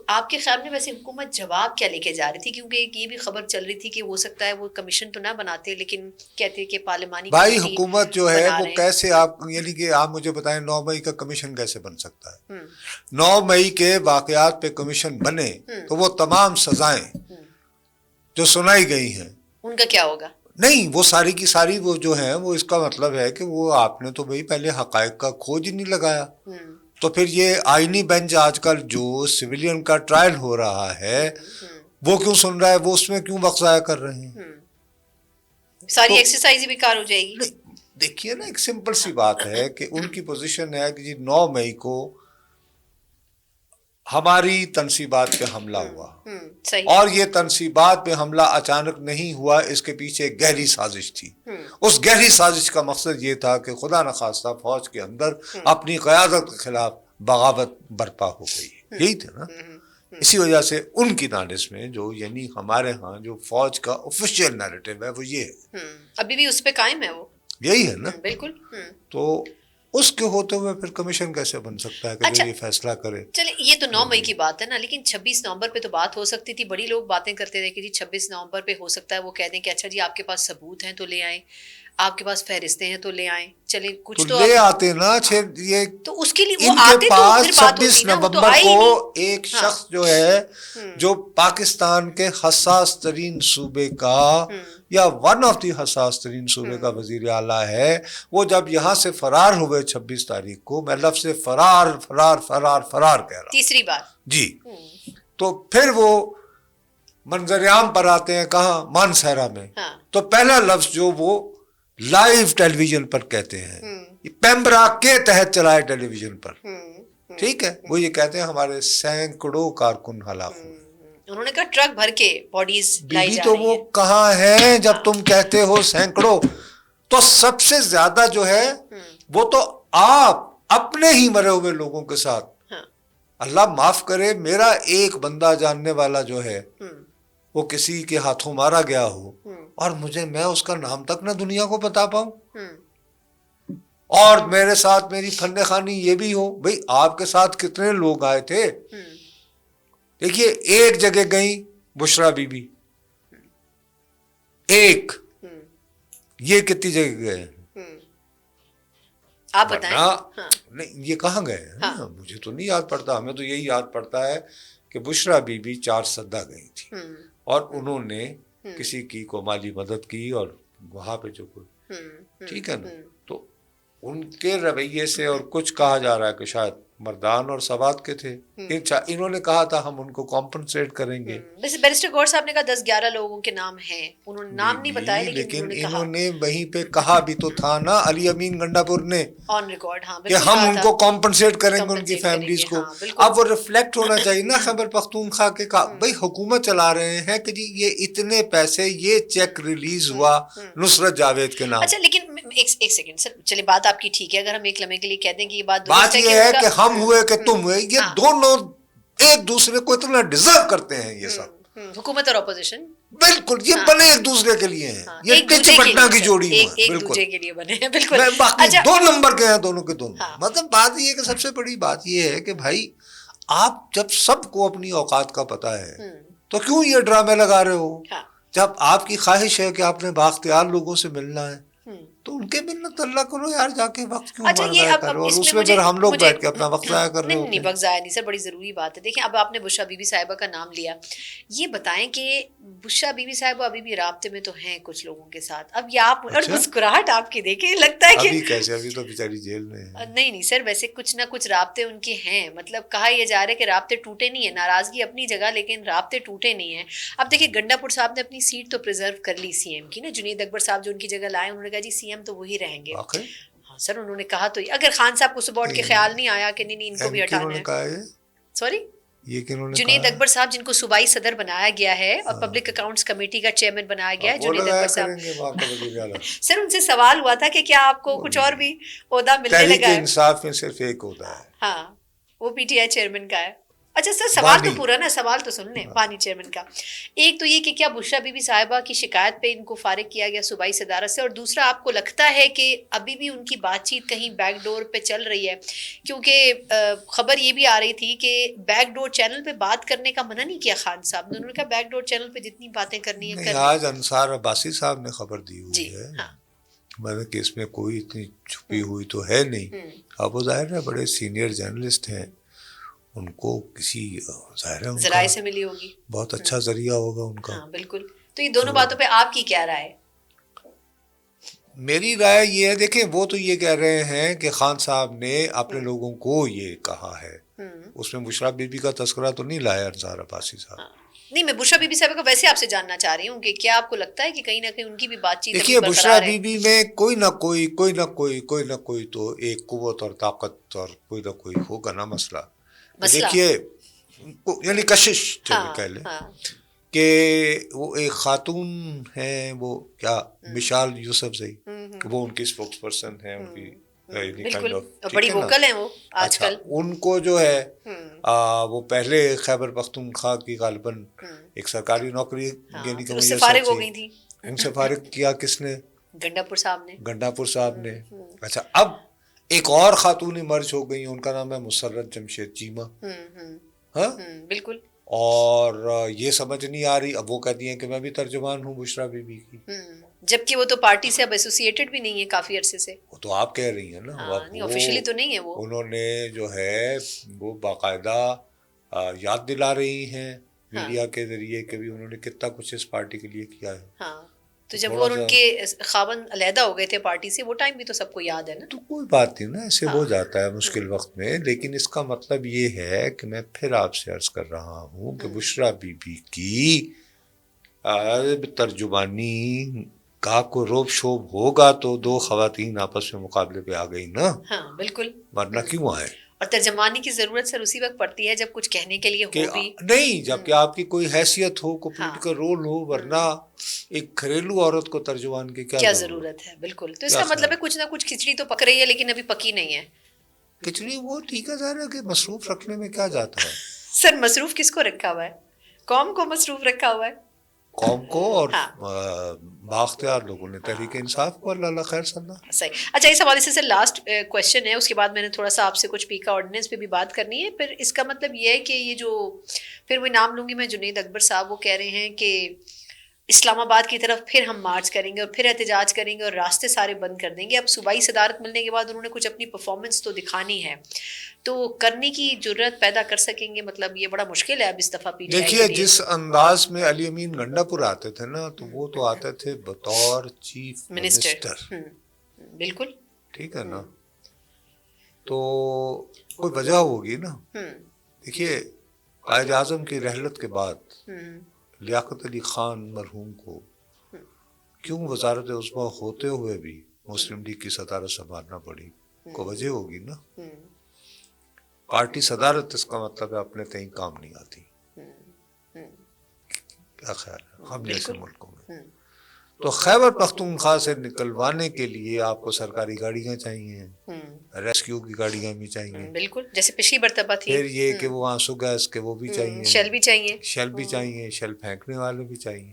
آپ کے خیال میں ویسے حکومت جواب کیا لے کے جا رہی تھی؟ کیونکہ ایک یہ بھی خبر چل رہی تھی کہ ہو سکتا ہے وہ کمیشن تو نہ بناتے لیکن کہتے کہ پارلیمانی بھائی کمیٹی حکومت جو ہے بنا وہ رہے ہیں. کیسے آپ یعنی کہ آپ مجھے بتائیں 9 مئی کا کمیشن کیسے بن سکتا ہے؟ 9 مئی کے واقعات پہ کمیشن بنے تو وہ تمام سزائیں جو سنائی گئی ہیں ان کا کیا ہوگا؟ نہیں، وہ ساری کی ساری وہ جو ہیں وہ اس کا مطلب ہے کہ وہ آپ نے تو بھائی پہلے حقائق کا کھوج ہی نہیں لگایا. تو پھر یہ آئینی بینچ آج کل جو سویلین کا ٹرائل ہو رہا ہے وہ کیوں سن رہا ہے؟ وہ اس میں کیوں وقت ضائع کر رہے ہیں؟ ساری ایکسرسائز ہی بیکار ہو جائے گی. دیکھیے نا، ایک سمپل سی بات ہے کہ ان کی پوزیشن ہے کہ جی 9 مئی کو ہماری تنصیبات پہ حملہ ہوا، اور یہ تنصیبات پہ حملہ اچانک نہیں ہوا، اس کے پیچھے ایک گہری سازش تھی. اس گہری سازش کا مقصد یہ تھا کہ خدا نخواستہ فوج کے اندر اپنی قیادت کے خلاف بغاوت برپا ہو گئی. یہی تھا نا. اسی وجہ سے ان کی نالش میں جو یعنی ہمارے ہاں جو فوج کا آفیشیل نیریٹو ہے وہ یہ ہے، ابھی بھی اس پہ قائم ہے، وہ یہی ہے نا. بالکل. تو اس کے ہوتے ہوئے پھر کمیشن کیسے بن سکتا ہے کہ جو یہ فیصلہ کرے؟ چلے یہ تو 9 مئی کی بات ہے نا، لیکن 26 نومبر پہ تو بات ہو سکتی تھی. بڑی لوگ باتیں کرتے رہے کہ جی 26 نومبر پہ ہو سکتا ہے وہ کہہ دیں کہ اچھا جی آپ کے پاس ثبوت ہیں تو لے آئیں، آپ کے پاس فہرستیں ہیں تو لے آئیں. چلے کچھ تو لے آتے نا. یہ تو اس کے لیے وہ ان آتے کے تو پاس پھر بات 26 ہوتی نا، وہ تو نومبر آئے کو ہی نہیں. ایک شخص جو ہے جو پاکستان کے حساس ترین صوبے کا یا ون آف دی حساس ترین صوبے کا وزیر اعلیٰ ہے، وہ جب یہاں سے فرار ہوئے 26 تاریخ کو، میں لفظ سے فرار فرار فرار فرار کہہ رہا ہوں تیسری بار جی، تو پھر وہ منظر عام پر آتے ہیں کہاں؟ مانسہرہ میں. تو پہلا لفظ جو وہ لائیو ٹیلی ویژن پر کہتے ہیں، پیمبرا کے تحت چلائے ٹیلی ویژن پر، ٹھیک ہے، وہ یہ کہتے ہیں ہمارے سینکڑوں کارکن ہلاک ہوئے. انہوں نے کہا ٹرک بھر کے باڈیز لائی جا تو رہی وہ ہیں. کہاں ہیں جب تم کہتے ہو سینکڑوں؟ تو سب سے زیادہ جو ہے وہ تو آپ اپنے ہی مرے ہوئے لوگوں کے ساتھ. اللہ معاف کرے، میرا ایک بندہ جاننے والا جو ہے وہ کسی کے ہاتھوں مارا گیا ہو اور میں اس کا نام تک نہ دنیا کو بتا پاؤں، اور میرے ساتھ میری فن خوانی یہ بھی ہو. بھئی آپ کے ساتھ کتنے لوگ آئے تھے؟ دیکھیے ایک جگہ گئی بشرا بی بی، ایک، یہ کتنی جگہ گئے ہیں آپ بتائیں؟ نہیں یہ کہاں گئے ہیں؟ مجھے تو نہیں یاد پڑتا. ہمیں تو یہی یاد پڑتا ہے کہ بشرا بی بی 4 سدہ گئی تھی اور انہوں نے کسی کی کو مالی مدد کی اور وہاں پہ جو کوئی، ٹھیک ہے نا. تو ان کے رویے سے اور کچھ کہا جا رہا ہے کہ شاید مردان اور سوات کے تھے، انہوں نے کہا تھا ہم ان کو کمپنسیٹ کریں گے. ویسے بیرسٹر گور صاحب نے کہا 10-11 لوگوں کے نام ہیں، انہوں نے نام نہیں بتائے لیکن انہوں نے وہیں پہ کہا بھی تو تھا نا، علی امین گنڈا پور نے، آن ریکارڈ، ہاں کہ ہم ان کو کمپنسیٹ کریں گے ان کی فیملیز کو. اب وہ ریفلیکٹ ہونا چاہیے نا خیبر پختونخوا کے کا. بھائی حکومت چلا رہے ہیں کہ جی یہ اتنے پیسے، یہ چیک ریلیز ہوا نصرت جاوید کے نام. اچھا لیکن ایک سیکنڈ سر، چلے بات آپ کی ٹھیک ہے، اگر ہم ایک لمحے کے لیے کہہ دیں کہ یہ بات یہ ہے کہ ہم ہوئے کہ تم ہوئے، یہ دونوں ایک دوسرے کو اتنا ڈیزرو کرتے ہیں یہ سب، حکومت اور اپوزیشن. بالکل یہ بنے ایک دوسرے کے لیے ہیں، یہ ٹچ پٹنا کی جوڑی ہے، ایک دوسرے کے لیے بنے ہیں بالکل. باقی 2 نمبر کے ہیں دونوں کے دونوں. مطلب بات یہ ہے کہ سب سے بڑی بات یہ ہے کہ بھائی آپ جب سب کو اپنی اوقات کا پتہ ہے تو کیوں یہ ڈرامے لگا رہے ہو؟ جب آپ کی خواہش ہے کہ آپ نے بااختیار لوگوں سے ملنا ہے تو ان کے منت اللہ کرو یار، جا کے وقت کیوں ضائع کرو، اور اس میں پھر ہم لوگ بیٹھ کے اپنا وقت ضائع کر رہے ہوتے ہیں. نہیں وقت ضائع نہیں سر، بڑی ضروری بات ہے. دیکھیں اب آپ نے بشرا بی بی صاحبہ کا نام لیا، یہ بتائیں کہ بشرا بی بی صاحبہ ابھی بھی رابطے میں تو ہیں کچھ لوگوں کے ساتھ. اب یہ آپ اور مسکراہٹ آپ کی دیکھیں لگتا ہے کہ ابھی کیسے، ابھی تو بیچاری جیل میں ہے. نہیں سر، ویسے کچھ نہ کچھ رابطے ان کے ہیں، مطلب کہا یہ جا رہا ہے کہ رابطے ٹوٹے نہیں ہیں، ناراضگی اپنی جگہ لیکن رابطے ٹوٹے نہیں ہیں. اب دیکھیں گنڈا پور صاحب نے اپنی سیٹ تو پریزرو کر لی سی ایم کی نا، جنید اکبر صاحب جو ان کی جگہ لائے، انہوں نے کہا جی سی ایم تو وہی رہیں گے. ہاں سر انہوں نے کہا تو اگر خان صاحب کو سپورٹ کے خیال نہیں آیا کہ نہیں ان کو بھی ہٹانا ہے. سوری، جنید اکبر صاحب جن کو صوبائی صدر بنایا گیا ہے اور پبلک اکاؤنٹس کمیٹی کا چیئرمین بنایا گیا ہے، جنید اکبر صاحب. سر ان سے سوال ہوا تھا کہ کیا آپ کو کچھ اور بھی عہدہ ملنے لگا ہے؟ تحریک انصاف میں صرف ایک عہدہ ہے، ہاں وہ پی ٹی آئی چیئرمین کا ہے. اچھا سر سوال تو پورا نا، سوال تو سن لیں بانی چیئرمین کا. ایک تو یہ کہ کیا بشریٰ بی بی صاحبہ کی شکایت پہ ان کو فارغ کیا گیا صوبائی صدارت سے، اور دوسرا آپ کو لگتا ہے کہ ابھی بھی ان کی بات چیت کہیں بیک ڈور پہ چل رہی ہے؟ کیونکہ خبر یہ بھی آ رہی تھی کہ بیک ڈور چینل پہ بات کرنے کا منع نہیں کیا خان صاحب نے، انہوں نے کہا بیک ڈور چینل پہ جتنی باتیں کرنی ہے نہیں. آج انصار عباسی صاحب نے خبر دی ہوئی ہے، میں کہ اس میں کوئی اتنی چھپی ہوئی تو ہے نہیں. اب وہ ظاہر ہے بڑے سینئر جرنلسٹ ہیں، ان کو کسی ظاہر ہے ذرائع سے ملی ہوگی، بہت اچھا ذریعہ ہوگا ان کا. ہاں بالکل. تو یہ دونوں باتوں پہ آپ کی کیا رائے؟ میری رائے یہ ہے، دیکھیں وہ تو یہ کہہ رہے ہیں کہ خان صاحب نے اپنے لوگوں کو یہ کہا ہے، اس میں بشریٰ بی بی کا تذکرہ تو نہیں لایا انصار عباسی صاحب. نہیں، میں بشریٰ بی بی صاحبہ کو ویسے آپ سے جاننا چاہ رہی ہوں کہ کیا آپ کو لگتا ہے کہ کہیں نہ کہیں ان کی بھی بات چیت دیکھیے بشریٰ بی بی میں کوئی نہ کوئی تو ایک قوت اور طاقت اور کوئی نہ کوئی ہوگا نا مسئلہ. دیکھیے یعنی کشش چلے کہہ لیں کہ وہ ایک خاتون ہیں، وہ کیا مشال یوسف زئی، وہ ان کی اسپوکس پرسن ہیں، ان کی بالکل بڑی ووکل ہیں وہ آج کل. ان کو جو ہے وہ پہلے خیبر پختونخوا کی غالباً ایک سرکاری نوکری دینے کی وجہ سے فارغ ہو گئی تھی. ان سے فارغ کیا کس نے؟ گنڈاپور صاحب نے. اچھا اب ایک اور خاتون مرج ہو گئی، ان کا نام ہے مسرت جمشید چیمہ. ہاں بالکل. اور یہ سمجھ نہیں آ رہی، اب وہ کہتی ہیں کہ میں بھی ترجمان ہوں بشریٰ بی بی کی، جبکہ وہ تو پارٹی سے اب ایسوسیٹڈ بھی نہیں ہے کافی عرصے سے. وہ تو آپ کہہ رہی ہیں نا، آفیشلی تو نہیں ہے وہ. انہوں نے جو ہے وہ باقاعدہ یاد دلا رہی ہیں میڈیا کے ذریعے کہ بھی انہوں نے کتنا کچھ اس پارٹی کے لیے کیا ہے. ہاں تو جب وہ ان کے خاوند علیحدہ ہو گئے تھے پارٹی سے، وہ ٹائم بھی تو سب کو یاد ہے نا. تو کوئی بات نہیں نا، ایسے ہو جاتا ہے مشکل وقت میں. لیکن اس کا مطلب یہ ہے کہ میں پھر آپ سے عرض کر رہا ہوں کہ بشریٰ بی بی کی ترجمانی کا کوئی روب شوب ہوگا تو دو خواتین آپس میں مقابلے پہ آ گئی نا. ہاں بالکل. ورنہ کیوں آئے؟ اور ترجمانی کی ضرورت سر اسی وقت پڑتی ہے جب کچھ کہنے کے لیے ہو بھی نہیں، جب کہ آپ کی کوئی حیثیت ہو، کوئی پولیٹیکل رول ہو. ورنہ ایک گھریلو عورت کو ترجمان کی کیا ضرورت ہے؟ بالکل. تو اس کا مطلب ہے کچھ نہ کچھ کھچڑی تو پک رہی ہے لیکن ابھی پکی نہیں ہے. کھچڑی وہ ٹھیک ہے، ظاہر ہے کہ مصروف رکھنے میں کیا جاتا ہے. سر مصروف کس کو رکھا ہوا ہے؟ قوم کو مصروف رکھا ہوا ہے، قوم کو. اور بااختیار لوگوں نے تحریک انصاف کو. اللہ خیر سننا. صحیح. اچھا اس حوالے سے سر لاسٹ کویشچن ہے، اس کے بعد میں نے تھوڑا سا آپ سے کچھ پیکا آرڈیننس پہ بھی بات کرنی ہے. پھر اس کا مطلب یہ ہے کہ یہ جو پھر وہ نام لوں گی میں، جنید اکبر صاحب، وہ کہہ رہے ہیں کہ اسلام آباد کی طرف پھر ہم مارچ کریں گے اور پھر احتجاج کریں گے اور راستے سارے بند کر دیں گے. اب صوبائی صدارت ملنے کے بعد انہوں نے کچھ اپنی پرفارمنس تو دکھانی ہے، تو کرنے کی جرت پیدا کر سکیں گے؟ مطلب یہ بڑا مشکل ہے اب اس دفعہ. دیکھیے جس انداز میں علی امین گنڈا پور آتے تھے نا، تو وہ تو آتے تھے بطور چیف منسٹر. بالکل ٹھیک ہے نا، تو کوئی وجہ ہوگی نا. دیکھیے قائد اعظم کی رحلت کے بعد لیاقت علی خان مرحوم کو کیوں وزارت عظمیٰ ہوتے ہوئے بھی مسلم لیگ کی صدارت سنبھالنا پڑی؟ کوئی وجہ ہوگی نا. پارٹی صدارت اس کا مطلب ہے اپنے تئیں کام نہیں آتی. کیا خیال ہے ہم جیسے ملکوں میں؟ تو خیبر پختونخوا سے نکلوانے کے لیے آپ کو سرکاری گاڑیاں چاہیے، ریسکیو کی گاڑیاں بھی چاہیے. بالکل جیسے پچھلی مرتبہ تھی. پھر یہ کہ وہ آنسو گیس کے وہ بھی چاہیے، شیل بھی چاہیے، شیل پھینکنے والے بھی چاہیے.